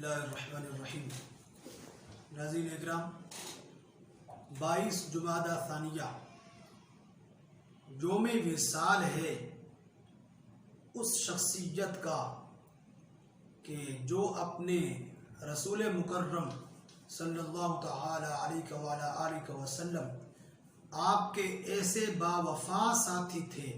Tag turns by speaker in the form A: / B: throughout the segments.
A: اللہ الرحمن الرحیم۔ ناظرین اکرام، 22 جمادی ثانیہ یوم وصال ہے اس شخصیت کا کہ جو اپنے رسول مکرم صلی اللہ تعالی علیہ وسلم آپ کے ایسے با وفا ساتھی تھے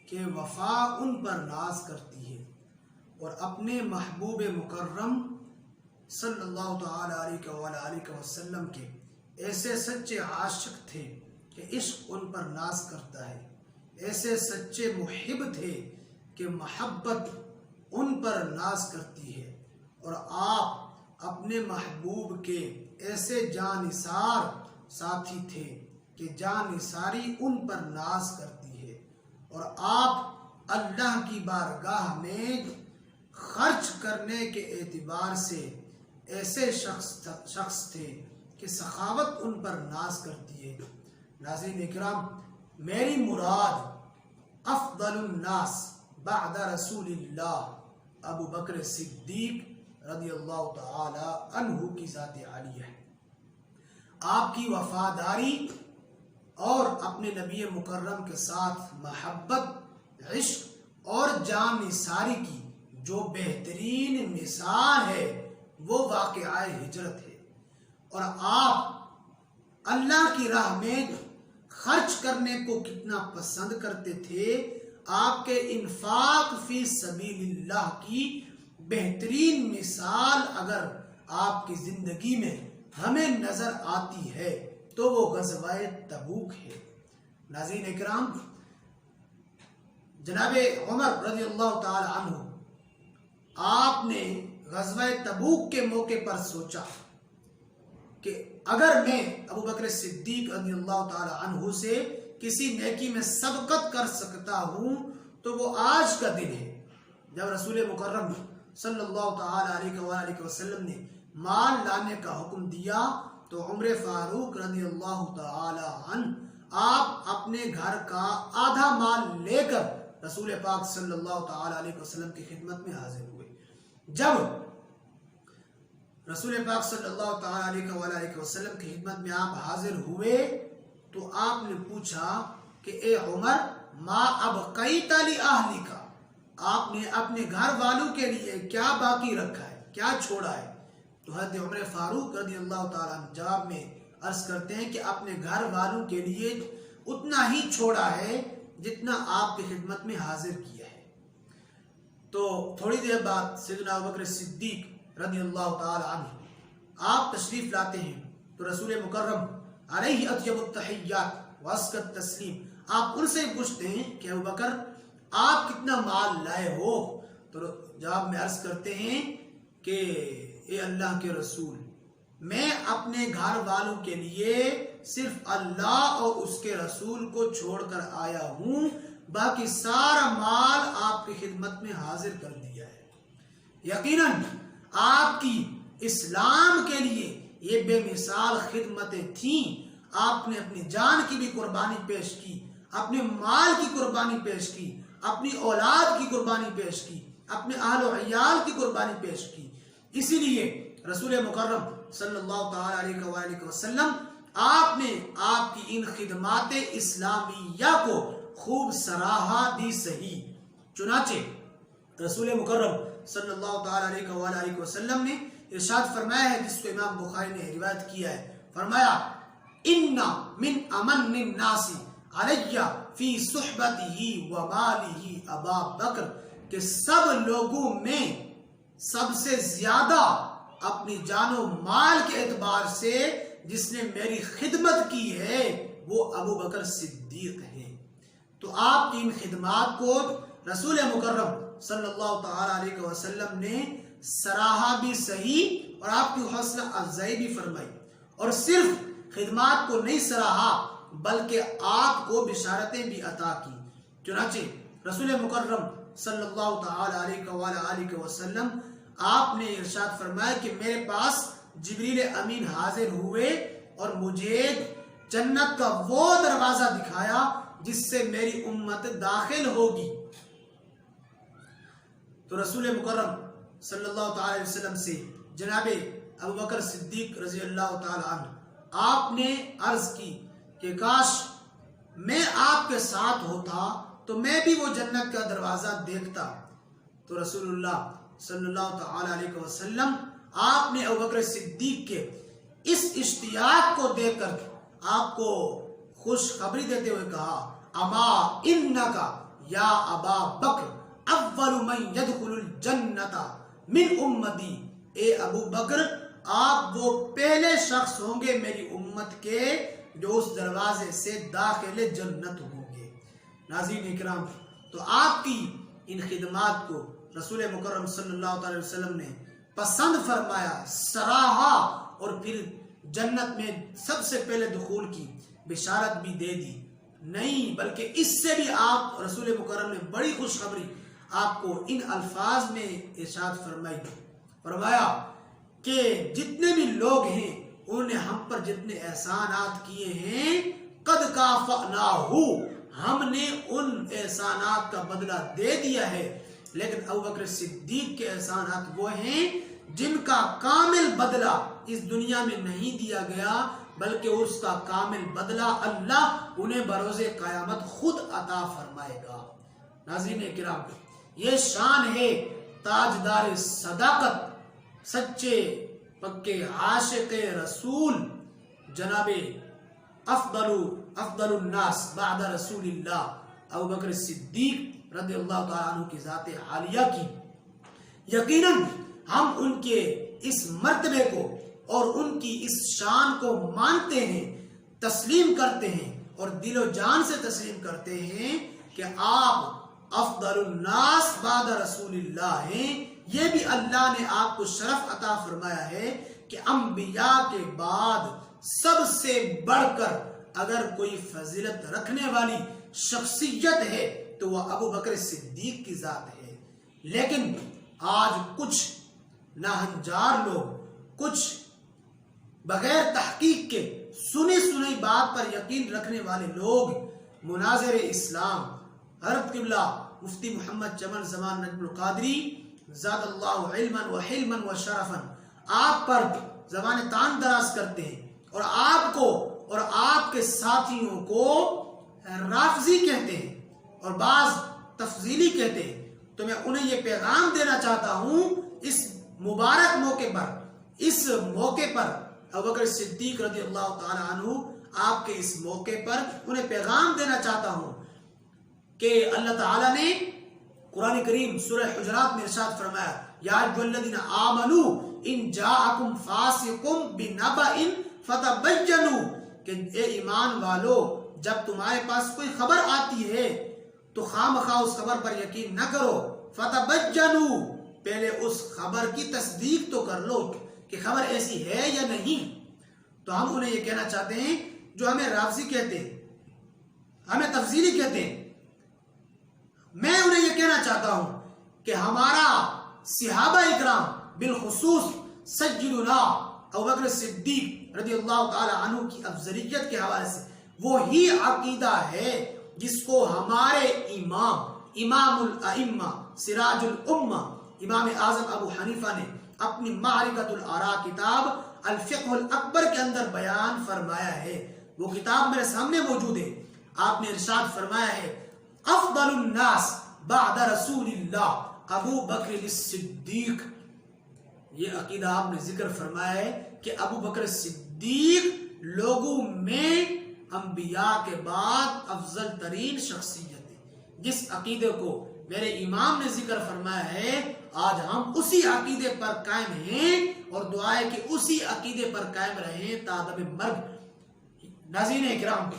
A: کہ وفا ان پر ناز کرتی ہے، اور اپنے محبوب مکرم صلی اللہ تعالی علیہ وسلم کے ایسے سچے عاشق تھے کہ عشق ان پر ناز کرتا ہے، ایسے سچے محب تھے کہ محبت ان پر ناز کرتی ہے، اور آپ اپنے محبوب کے ایسے جانثار ساتھی تھے کہ جانثاری ان پر ناز کرتی ہے، اور آپ اللہ کی بارگاہ میں خرچ کرنے کے اعتبار سے ایسے شخص تھے کہ سخاوت ان پر ناز کرتی ہے۔ ناظرین اکرام، میری مراد افضل الناس بعد رسول اللہ ابو بکر صدیق رضی اللہ تعالی عنہ کی ذات عالیہ ہے۔ آپ کی وفاداری اور اپنے نبی مکرم کے ساتھ محبت، عشق اور جان نثاری کی جو بہترین مثال ہے وہ واقعہ ہجرت ہے، اور آپ اللہ کی راہ میں خرچ کرنے کو کتنا پسند کرتے تھے۔ آپ کے انفاق فی سبیل اللہ کی بہترین مثال اگر آپ کی زندگی میں ہمیں نظر آتی ہے تو وہ غزوہ تبوک ہے۔ ناظرین اکرام، جناب عمر رضی اللہ تعالی عنہ آپ نے غزوہ تبوک کے موقع پر سوچا کہ اگر میں ابو بکر صدیق رضی اللہ تعالی عنہ سے کسی نیکی میں سبقت کر سکتا ہوں تو وہ آج کا دن ہے جب رسول مکرم صلی اللہ تعالی علیہ وسلم نے مال لانے کا حکم دیا تو عمر فاروق رضی اللہ تعالی عنہ آپ اپنے گھر کا آدھا مال لے کر رسول پاک صلی اللہ تعالی علیہ وسلم کی خدمت میں حاضر ہوئے۔ جب رسول پاک صلی اللہ تعالی علیہ وسلم کی خدمت میں آپ حاضر ہوئے تو آپ نے پوچھا کہ اے عمر، ما ابقیت لأہلک، آپ نے اپنے گھر والوں کے لیے کیا باقی رکھا ہے، کیا چھوڑا ہے؟ تو حضرت عمر فاروق رضی اللہ تعالیٰ عنہ جواب میں عرض کرتے ہیں کہ اپنے گھر والوں کے لیے اتنا ہی چھوڑا ہے جتنا آپ کی خدمت میں حاضر کیا ہے۔ تو تھوڑی دیر بعد سیدنا ابوبکر صدیق رضی اللہ تعالی عنہ آپ تشریف لاتے ہیں تو رسول مکرم علیہ اطیب التحیات وازکى التسلیم آپ ان سے پوچھتے ہیں کہ ابوبکر آپ کتنا مال لائے ہو؟ تو جواب میں عرض کرتے ہیں کہ اے اللہ کے رسول، میں اپنے گھر والوں کے لیے صرف اللہ اور اس کے رسول کو چھوڑ کر آیا ہوں، باقی سارا مال آپ کی خدمت میں حاضر کر دیا ہے۔ یقیناً آپ کی اسلام کے لیے یہ بے مثال خدمتیں تھیں، آپ نے اپنی جان کی بھی قربانی پیش کی، اپنے مال کی قربانی پیش کی، اپنی اولاد کی قربانی پیش کی، اپنے اہل و عیال کی قربانی پیش کی۔ اسی لیے رسول مکرم صلی اللہ تعالی علیہ وسلم آپ نے آپ کی ان خدمات اسلامیہ کو خوب سراہا بھی صحیح۔ چنانچہ رسول مکرم صلی اللہ تعالی علیہ وسلم نے ارشاد فرمایا ہے، جس کو امام بخاری نے روایت کیا ہے، فرمایا ان من امن الناس علی فی صحبتہ و مالہ ابا بکر، کہ سب لوگوں میں سب سے زیادہ اپنی جان و مال کے اعتبار سے جس نے میری خدمت کی ہے وہ ابو بکر صدیق ہے۔ تو آپ کی ان خدمات کو رسول مکرم صلی اللہ تعالی علیہ وسلم نے سراہا بھی صحیح، اور آپ کی حوصلہ افزائی بھی فرمائی، اور صرف خدمات کو نہیں سراہا بلکہ آپ کو بشارتیں بھی عطا کی۔ چنانچہ رسول مکرم صلی اللہ تعالی علیہ وسلم آپ نے ارشاد فرمایا کہ میرے پاس جبریل امین حاضر ہوئے اور مجھے جنت کا وہ دروازہ دکھایا جس سے میری امت داخل ہوگی۔ تو رسول مکرم صلی اللہ تعالی علیہ وسلم سے جناب ابو بکر صدیق رضی اللہ تعالی عنہ آپ نے عرض کی کہ کاش میں آپ کے ساتھ ہوتا تو میں بھی وہ جنت کا دروازہ دیکھتا. تو رسول اللہ صلی اللہ تعالی علیہ وسلم آپ نے ابو بکر صدیق کے اس اشتیاق کو دیکھ کر آپ کو خوشخبری دیتے ہوئے کہا اما انکا یا ابا بکر اول من یدخل الجنت من امتی، اے ابو بکر آپ وہ پہلے شخص ہوں گے میری امت کے جو اس دروازے سے داخل جنت ہوں گے. ناظرین اکرام، تو آپ کی ان خدمات کو رسول مکرم صلی اللہ علیہ وسلم نے پسند فرمایا، سراہا، اور پھر جنت میں سب سے پہلے دخول کی بشارت بھی دے دی. نہیں بلکہ اس سے بھی آپ رسول مکرم نے بڑی خوشخبری آپ کو ان الفاظ میں ارشاد فرمایا کہ جتنے بھی لوگ ہیں انہوں نے ہم پر جتنے احسانات کیے ہیں قد کافأناہ، ہم نے ان احسانات کا بدلہ دے دیا ہے. لیکن ابو بکر صدیق کے احسانات وہ ہیں جن کا کامل بدلہ اس دنیا میں نہیں دیا گیا، بلکہ اس کا کامل بدلہ اللہ انہیں بروز قیامت خود عطا فرمائے گا. ناظرین کرام، یہ شان ہے تاجدار صداقت، سچے پکے عاشق رسول، جناب افضل الناس بعد رسول اللہ ابو بکر صدیق رضی اللہ تعالیٰ عنہ کی ذات عالیہ کی. یقیناً ہم ان کے اس مرتبے کو اور ان کی اس شان کو مانتے ہیں، تسلیم کرتے ہیں اور دل و جان سے تسلیم کرتے ہیں کہ آپ افضل الناس بعد رسول اللہ ہیں. یہ بھی اللہ نے آپ کو شرف عطا فرمایا ہے کہ انبیاء کے بعد سب سے بڑھ کر اگر کوئی فضیلت رکھنے والی شخصیت ہے تو وہ ابو بکر صدیق کی ذات ہے. لیکن آج کچھ ناہنجار لوگ، کچھ بغیر تحقیق کے سنی سنی بات پر یقین رکھنے والے لوگ مناظر اسلام حضرت قبلہ مفتی محمد چمن زمان نجم القادری زاد اللہ علما و حلما و شرفا آپ پر زبان تان دراز کرتے ہیں اور آپ کو اور آپ کے ساتھیوں کو رافضی کہتے ہیں اور بعض تفضیلی کہتے ہیں. تو میں انہیں یہ پیغام دینا چاہتا ہوں اس مبارک موقع پر ابو بکر صدیق رضی اللہ تعالی عنہ آپ کے اس موقع پر انہیں پیغام دینا چاہتا ہوں کہ اللہ تعالیٰ نے قرآن کریم سورہ حجرات میں ارشاد فرمایا یا ایھا الذین آمنوا ان جاءکم فاسق بنبأ فتبینوا، کہ اے ایمان والو جب تمہارے پاس کوئی خبر آتی ہے تو خامخواہ اس خبر پر یقین نہ کرو. فتبینوا، پہلے اس خبر کی تصدیق تو کر لو کہ خبر ایسی ہے یا نہیں. تو ہم انہیں یہ کہنا چاہتے ہیں جو ہمیں رافضی کہتے ہیں، ہمیں تفضیلی کہتے ہیں، میں انہیں یہ کہنا چاہتا ہوں کہ ہمارا صحابہ اکرام بالخصوص سیدنا ابو بکر صدیق رضی اللہ تعالی عنہ کی افضلیت کے حوالے سے وہی عقیدہ ہے جس کو ہمارے امام الائمہ سراج الامہ امام اعظم ابو حنیفہ نے اپنی معرکۃ الآراء کتاب الفقہ الاکبر کے اندر بیان فرمایا ہے. وہ کتاب میرے سامنے موجود ہے. آپ نے ارشاد فرمایا ہے افضل الناس بعد رسول اللہ ابو بکر الصدیق. یہ عقیدہ آپ نے ذکر فرمایا ہے کہ ابو بکر صدیق لوگوں میں انبیاء کے بعد افضل ترین شخصیت ہے. جس عقیدے کو میرے امام نے ذکر فرمایا ہے آج ہم اسی عقیدے پر قائم ہیں اور دعا ہے کہ اسی عقیدے پر قائم رہیں تا دم مرگ. ناظرین اکرام،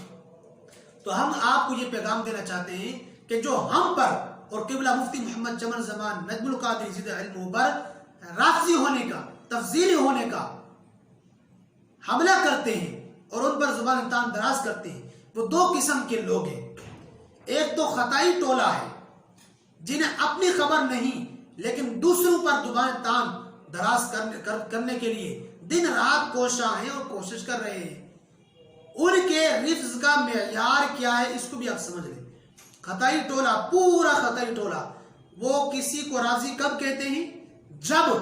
A: تو ہم آپ کو یہ پیغام دینا چاہتے ہیں کہ جو ہم پر اور قبلہ مفتی محمد چمن زمان نجم القادری زید علم پر رافضی ہونے کا، تفضیلی ہونے کا حملہ کرتے ہیں اور ان پر زبان تان دراز کرتے ہیں، وہ دو قسم کے لوگ ہیں. ایک تو خطائی ٹولہ ہے جنہیں اپنی خبر نہیں لیکن دوسروں پر زبان تان دراز کرنے کے لیے دن رات کوشاں ہیں اور کوشش کر رہے ہیں. ان کے رفض کا معیار کیا ہے اس کو بھی آپ سمجھ لیں. خطائی ٹولہ، پورا خطائی ٹولہ، وہ کسی کو راضی کب کہتے ہیں؟ جب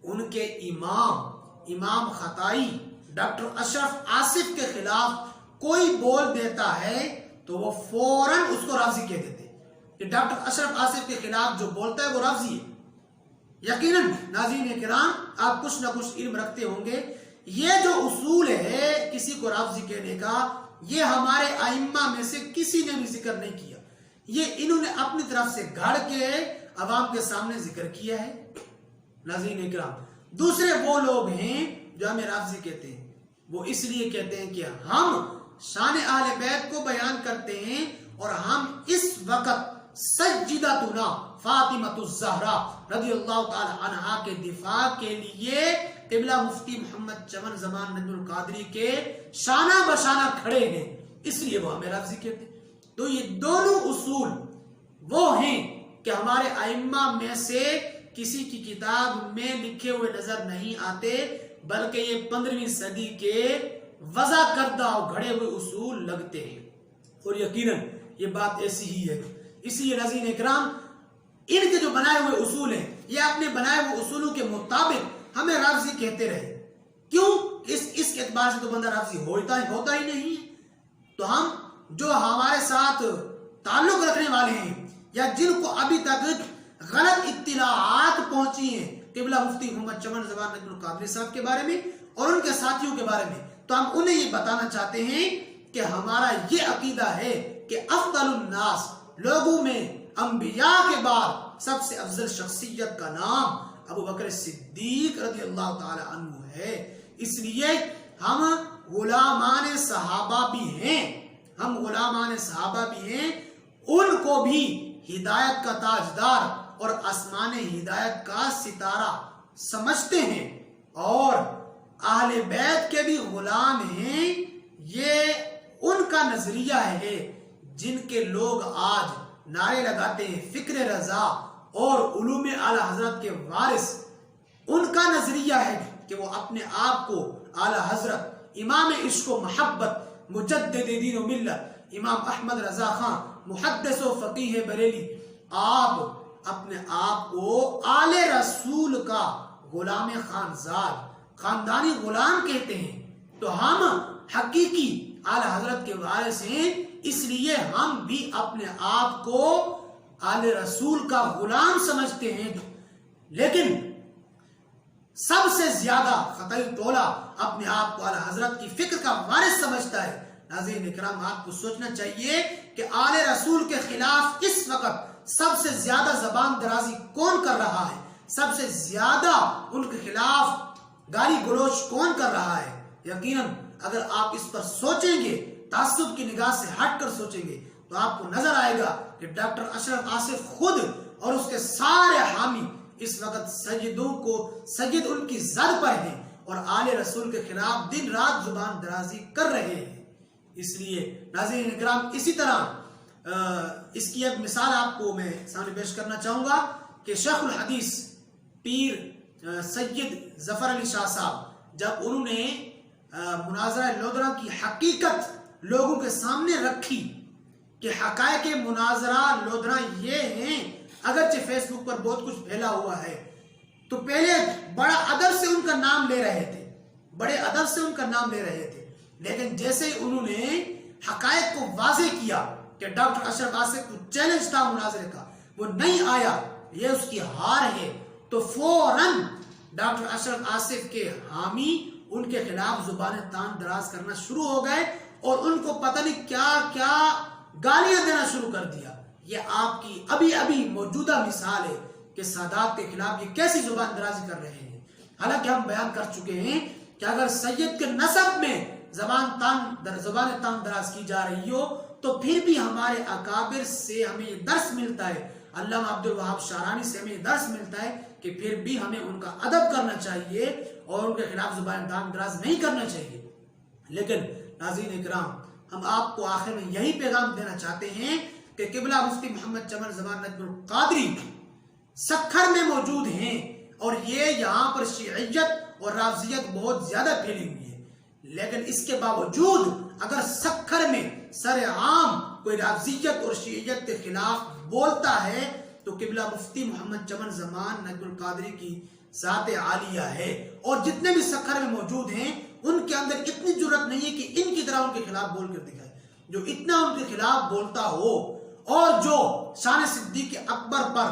A: ان کے امام خطائی ڈاکٹر اشرف آصف کے خلاف کوئی بول دیتا ہے تو وہ فوراً اس کو رافضی کہہ دیتے کہ ڈاکٹر اشرف آصف کے خلاف جو بولتا ہے وہ رافضی ہے۔ یقیناً ناظرین کرام آپ کچھ نہ کچھ علم رکھتے ہوں گے، یہ جو اصول ہے کسی کو رافضی کہنے کا، یہ ہمارے ائمہ میں سے کسی نے بھی ذکر نہیں کیا، یہ انہوں نے اپنی طرف سے گھڑ کے عوام کے سامنے ذکر کیا ہے۔ ناظرین کرام دوسرے وہ لوگ ہیں جو ہمیں رافضی کہتے ہیں، وہ اس لیے کہتے ہیں کہ ہم شان اہل بیت کو بیان کرتے ہیں اور ہم اس وقت سجدتنا فاطمۃ الزہرا رضی اللہ تعالی عنہا کے دفاع کے لیے قبلہ مفتی محمد چمن زمان نجم القادری کے شانہ بشانہ کھڑے ہیں، اس لیے وہ ہمیں رافضی کہتے ہیں۔ تو یہ دونوں اصول وہ ہیں کہ ہمارے ائمہ میں سے کسی کی کتاب میں لکھے ہوئے نظر نہیں آتے، بلکہ یہ 15ویں صدی کے وضع کردہ اور گھڑے ہوئے اصول لگتے ہیں، اور یقیناً یہ بات ایسی ہی ہے۔ اس لیے ناظرین اکرام ان کے جو بنائے ہوئے اصول ہیں، یہ اپنے بنائے ہوئے اصولوں کے مطابق ہمیں رافضی کہتے رہے، کیوں؟ اس اعتبار سے تو بندہ رافضی ہوتا ہی نہیں ہے۔ تو ہم جو ہمارے ساتھ تعلق رکھنے والے ہیں یا جن کو ابھی تک غلط اطلاعات پہنچی ہیں قبلہ مفتی محمد چمن زمان نجم القادری صاحب کے بارے میں اور ان کے ساتھیوں کے بارے میں، تو ہم انہیں یہ بتانا چاہتے ہیں کہ ہمارا یہ عقیدہ ہے کہ افضل الناس، لوگوں میں انبیاء کے بعد سب سے افضل شخصیت کا نام ابو بکر صدیق رضی اللہ تعالی عنہ ہے۔ اس لیے ہم غلامان صحابہ بھی ہیں، ان کو بھی ہدایت کا تاجدار اور آسمان ہدایت کا ستارہ سمجھتے ہیں، اور اہل بیت کے بھی غلام ہیں۔ یہ ان کا نظریہ ہے جن کے لوگ آج نعرے لگاتے ہیں فکر رضا اور علوم اعلی حضرت کے وارث، ان کا نظریہ ہے کہ وہ اپنے آپ کو اعلی حضرت امام عشق و محبت مجدد دین و ملت امام احمد رضا خان محدث و فقیہ بریلی، آپ اپنے آپ کو آل رسول کا غلام خانزاد خاندانی غلام کہتے ہیں۔ تو ہم حقیقی اعلی حضرت کے وارث ہیں، اس لیے ہم بھی اپنے آپ کو آل رسول کا غلام سمجھتے ہیں، لیکن سب سے زیادہ خطائی ٹولہ اپنے آپ کو اعلی حضرت کی فکر کا وارث سمجھتا ہے۔ ناظرین اکرام آپ کو سوچنا چاہیے کہ آل رسول کے خلاف اس وقت سب سے زیادہ زبان درازی کون کر رہا ہے، سب سے زیادہ ان کے خلاف گالی گلوچ کون کر رہا ہے۔ یقیناً اگر آپ اس پر سوچیں گے، تعصب کی نگاہ سے ہٹ کر سوچیں گے، تو آپ کو نظر آئے گا کہ ڈاکٹر اشرف آصف خود اور اس کے سارے حامی اس وقت سید ان کی زد پر ہیں اور آل رسول کے خلاف دن رات زبان درازی کر رہے ہیں۔ اس لیے ناظرین اکرام اسی طرح اس کی ایک مثال آپ کو میں سامنے پیش کرنا چاہوں گا کہ شیخ الحدیث پیر سید ظفر علی شاہ صاحب جب انہوں نے مناظرہ لودرا کی حقیقت لوگوں کے سامنے رکھی کہ حقائق مناظرہ لودرا یہ ہیں، اگرچہ فیس بک پر بہت کچھ پھیلا ہوا ہے، تو پہلے بڑا ادب سے ان کا نام لے رہے تھے، لیکن جیسے انہوں نے حقائق کو واضح کیا کہ ڈاکٹر اشرف آصف کو چیلنج تھا مناظرے کا، وہ نہیں آیا، یہ اس کی ہار ہے، تو فوراً ڈاکٹر اشرف آصف کے حامی ان کے خلاف زبان تان دراز کرنا شروع ہو گئے اور ان کو پتہ نہیں کیا کیا گالیاں دینا شروع کر دیا۔ یہ آپ کی ابھی موجودہ مثال ہے کہ سادات کے خلاف یہ کیسی زبان درازی کر رہے ہیں۔ حالانکہ ہم بیان کر چکے ہیں کہ اگر سید کے نسب میں زبان تان دراز کی جا رہی ہو تو پھر بھی ہمارے اکابر سے ہمیں یہ درس ملتا ہے، علامہ عبد الوہاب شعرانی سے ہمیں یہ درس ملتا ہے کہ پھر بھی ہمیں ان کا ادب کرنا چاہیے اور ان کے خلاف زبان تان دراز نہیں کرنا چاہیے۔ لیکن ناظرین اکرام ہم آپ کو آخر میں یہی پیغام دینا چاہتے ہیں کہ قبلہ مفتی محمد چمن زمان نجم القادری سکھر میں موجود ہیں، اور یہ یہاں پر شیعیت اور رافضیت بہت زیادہ پھیلی ہوئی ہے، لیکن اس کے باوجود اگر سکھر میں سر عام کوئی رافضیت اور شیعیت کے خلاف بولتا ہے تو تو قبلہ مفتی محمد چمن زمان نجم القادری کی ذات عالیہ ہے، اور جتنے بھی سکھر میں موجود ہیں ان کے اندر اتنی جرت نہیں ہے کہ ان کی طرح ان کے خلاف بول کر دکھائے۔ جو اتنا ان کے خلاف بولتا ہو اور جو شان صدیق اکبر پر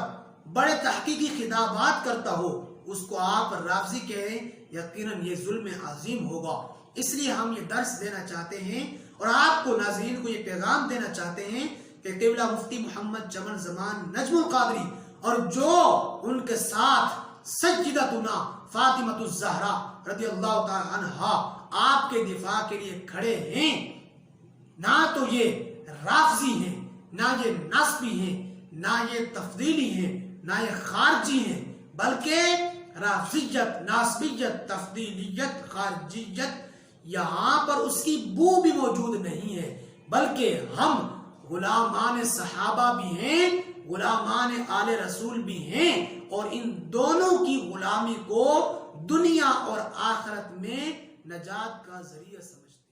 A: بڑے تحقیقی خطابات کرتا ہو، اس کو آپ رافضی کہیں، یقیناً یہ ظلم عظیم ہوگا۔ اس لیے ہم یہ درس دینا چاہتے ہیں اور آپ کو ناظرین کو یہ پیغام دینا چاہتے ہیں کہ قبلہ مفتی محمد چمن زمان نجم القادری اور جو ان کے ساتھ سیدتنا فاطمۃ الزہرا رضی اللہ تعالی عنہا آپ کے دفاع کے لیے کھڑے ہیں، نہ تو یہ رافضی ہیں، نہ یہ نسبی ہیں، نہ یہ تفضیلی ہیں، نہ یہ خارجی ہیں، بلکہ رافضیت، ناسبیت، تفضیلیت، خارجیت یہاں پر اس کی بو بھی موجود نہیں ہے، بلکہ ہم غلامان صحابہ بھی ہیں، غلامان آل رسول بھی ہیں، اور ان دونوں کی غلامی کو دنیا اور آخرت میں نجات کا ذریعہ سمجھتے ہیں۔